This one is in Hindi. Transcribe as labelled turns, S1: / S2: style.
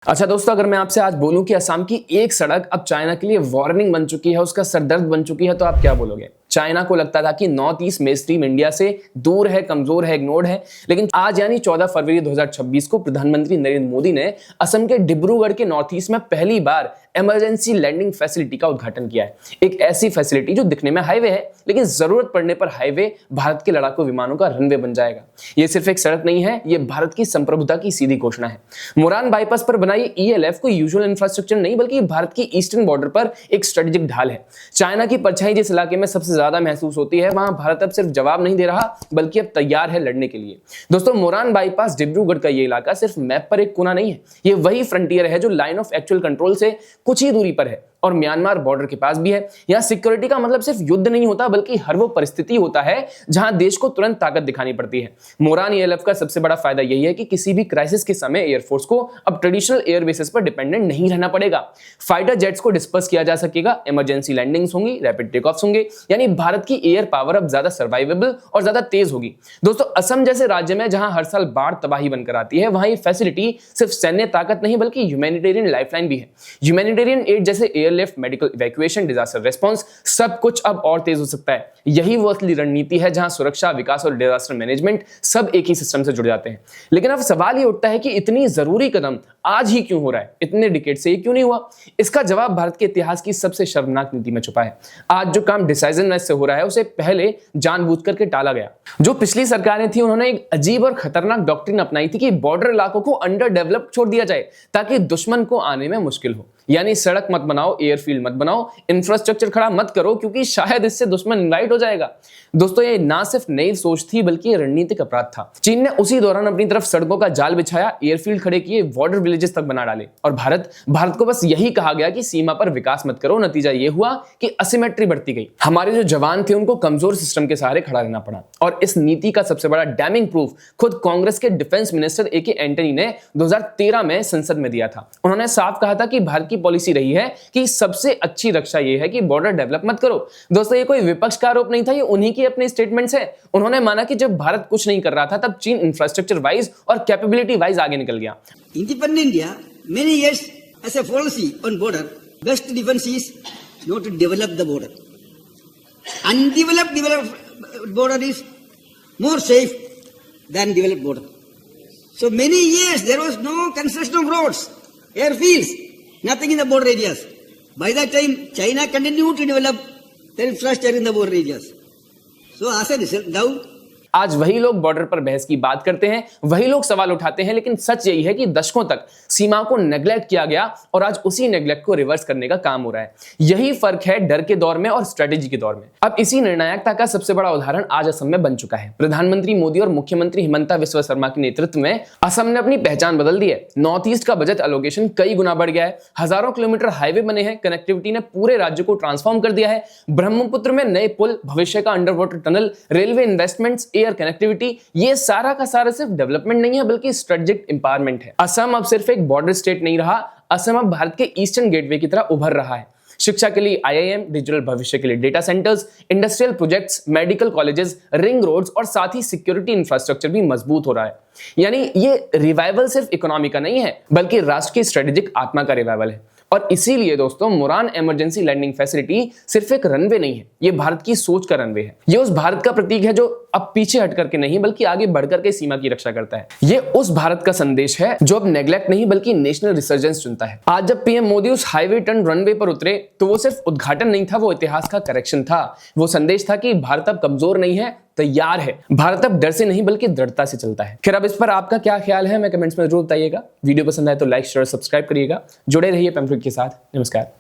S1: अच्छा दोस्तों, अगर मैं आपसे आज बोलूं कि असम की एक सड़क अब चाइना के लिए वार्निंग बन चुकी है, उसका सरदर्द बन चुकी है, तो आप क्या बोलोगे? चाइना को लगता था कि north east main stream India से दूर है, कमजोर है, इग्नोर्ड है, लेकिन आज यानी 14 फरवरी 2026 को प्रधानमंत्री नरेंद्र मोदी ने असम के डिब्रूगढ़ के नॉर्थ ईस्ट में पहली बार इमरजेंसी लैंडिंग फैसिलिटी का उद्घाटन किया है। एक ऐसी फैसिलिटी जो दिखने में हाईवे है, लेकिन जरूरत पड़ने पर हाईवे भारत के लड़ाकू विमानों का रनवे बन जाएगा। यह सिर्फ एक सड़क नहीं है, यह भारत की संप्रभुता की सीधी घोषणा है। मोरान बाईपास पर बनाई ELF कोई यूजुअल इंफ्रास्ट्रक्चर नहीं, बल्कि भारत की ईस्टर्न बॉर्डर पर एक स्ट्रेटेजिक ढाल है। चाइना की परछाई जिस इलाके में सबसे ज्यादा महसूस होती है, वहां भारत अब सिर्फ जवाब नहीं दे रहा, बल्कि अब तैयार है लड़ने के लिए। दोस्तों, मोरान बाईपास डिब्रूगढ़ का यह इलाका सिर्फ मैप पर एक कोना नहीं है, यह वही फ्रंटियर है जो लाइन ऑफ एक्चुअल कंट्रोल से कुछ ही दूरी पर है और म्यांमार बॉर्डर के पास भी है। यहां सिक्योरिटी का मतलब सिर्फ युद्ध नहीं होता, बल्कि हर वो परिस्थिति होता है जहां देश को तुरंत ताकत दिखानी पड़ती है। मोरान ELF का सबसे बड़ा फायदा यही है कि किसी भी क्राइसिस के समय एयरफोर्स को अब ट्रेडिशनल एयर बेसिस पर डिपेंडेंट नहीं रहना पड़ेगा। फाइटर जेट्स को डिस्पर्स किया जा सकेगा, इमरजेंसी लैंडिंग्स होंगी, रैपिड टेक ऑफ्स होंगे, यानी भारत की एयर पावर अब ज्यादा सर्वाइवेबल और ज्यादा तेज होगी। दोस्तों, असम जैसे राज्य में जहां हर साल बाढ़ तबाही बनकर आती है, वहां ये फैसिलिटी सिर्फ सैन्य ताकत नहीं, बल्कि ह्यूमैनिटेरियन लाइफलाइन भी है। ह्यूमैनिटेरियन एड जैसे airlift, medical evacuation, disaster response, सब कुछ अब और तेज हो सकता है। यही वो असली रणनीति है जहां सुरक्षा, विकास और डिजास्टर मैनेजमेंट सब एक ही सिस्टम से जुड़ जाते हैं। लेकिन अब सवाल ये उठता है कि इतनी जरूरी कदम आज ही क्यों हो रहा है? इतने डिकेड से ये क्यों नहीं हुआ? इसका जवाब भारत के इतिहास की सबसे शर्मनाक नीति में छुपा है। आज जो काम डिसाइजरनेस से हो रहा है, उसे पहले जानबूझ करके टाला गया। जो पिछली सरकारें थी, उन्होंने एक अजीब और खतरनाक डॉक्ट्रिन अपनाई थी कि बॉर्डर इलाकों को अंडर डेवलप्ड छोड़ दिया जाए ताकि दुश्मन को आने में मुश्किल हो। यानी सड़क मत बनाओ, एयरफील्ड मत बनाओ, इंफ्रास्ट्रक्चर खड़ा मत करो, क्योंकि शायद इससे दुश्मन इनवाइट हो जाएगा। दोस्तों, ये ना सिर्फ नई सोच थी, बल्कि रणनीतिक अपराध था। चीन ने उसी दौरान अपनी तरफ सड़कों का जाल बिछाया, एयरफील्ड खड़े किए, बॉर्डर विलेजेस तक बना डाले, और भारत को बस यही कहा गया कि सीमा पर विकास मत करो। नतीजा ये हुआ कि असिमेट्री बढ़ती गई। हमारे जो जवान थे, उनको कमजोर सिस्टम के सहारे खड़ा रहना पड़ा। और इस नीति का सबसे बड़ा डैमिंग प्रूफ खुद कांग्रेस के डिफेंस मिनिस्टर AK एंटनी ने 2013 में संसद में दिया था। उन्होंने साफ कहा था कि भारत की पॉलिसी रही है कि सबसे अच्छी रक्षा यह है कि बॉर्डर डेवलप मत करो। दोस्तों, ये कोई विपक्ष का आरोप नहीं था, ये उन्हीं की अपने स्टेटमेंट्स है। उन्होंने माना कि जब भारत कुछ नहीं कर रहा था, तब चीन इंफ्रास्ट्रक्चर वाइज और कैपेबिलिटी वाइज आगे निकल गया।
S2: Independent India, many years as a policy on border, best defense is not to develop the border. Undeveloped border is more safe than developed border. So many years there was no construction of roads, airfields, nothing in the border areas. By that time, China continued to develop the infrastructure in the border areas. So as a result, now
S1: आज वही लोग बॉर्डर पर बहस की बात करते हैं, वही लोग सवाल उठाते हैं, लेकिन सच यही है कि दशकों तक सीमाओं को नेग्लेक्ट किया गया और आज उसी नेग्लेक्ट को रिवर्स करने का काम हो रहा है। यही फर्क है डर के दौर में और स्ट्रेटेजी के दौर में। अब इसी निर्णायकता का सबसे बड़ा उदाहरण आज असम में बन चुका है। प्रधानमंत्री मोदी और मुख्यमंत्री हिमंता बिस्वा शर्मा के नेतृत्व में असम ने अपनी पहचान बदल दी है। नॉर्थ ईस्ट का बजट एलोकेशन कई गुना बढ़ गया है, हजारों किलोमीटर हाईवे बने हैं, कनेक्टिविटी ने पूरे राज्य को ट्रांसफॉर्म कर दिया है। ब्रह्मपुत्र में नए पुल, भविष्य का under water tunnel, railway investments, air connectivity, ये सारा का सारा सिर्फ डेवलपमेंट नहीं है, बल्कि स्ट्रेटेजिक एम्पावरमेंट है। असम अब सिर्फ एक बॉर्डर स्टेट नहीं रहा, असम अब भारत के ईस्टर्न गेटवे की तरह उभर रहा है। शिक्षा के लिए IIM, डिजिटल भविष्य के लिए data centres, industrial projects, medical colleges, ring roads और साथ ही सिक्योरिटी इंफ्रास्ट्रक्चर भी मजबूत हो रहा है। यानी ये रिवाइवल सिर्फ इकोनॉमी का नहीं है, बल्कि राष्ट्र की स्ट्रेटेजिक आत्मा का रिवाइवल है। और इसीलिए दोस्तों, मोरान इमरजेंसी लैंडिंग फैसिलिटी सिर्फ एक रनवे नहीं है, ये भारत की सोच का रनवे है। ये उस भारत का प्रतीक है जो अब पीछे हट करके नहीं, बल्कि आगे बढ़कर के सीमा की रक्षा करता है। ये उस भारत का संदेश है जो अब नेग्लेक्ट नहीं, बल्कि नेशनल रिसर्जेंस चुनता है। आज जब PM मोदी उस हाईवे टर्न रनवे पर उतरे, तो वो सिर्फ उद्घाटन नहीं था, वो इतिहास का करेक्शन था। वो संदेश था कि भारत अब कमजोर नहीं है, तैयार है। भारत अब डर से नहीं, बल्कि दृढ़ता से चलता है। खैर, अब इस पर आपका क्या ख्याल है, हमें कमेंट्स में जरूर बताइएगा। वीडियो पसंद आए तो लाइक, शेयर, सब्सक्राइब करिएगा। जुड़े रहिए पैम्फलेट के साथ। नमस्कार।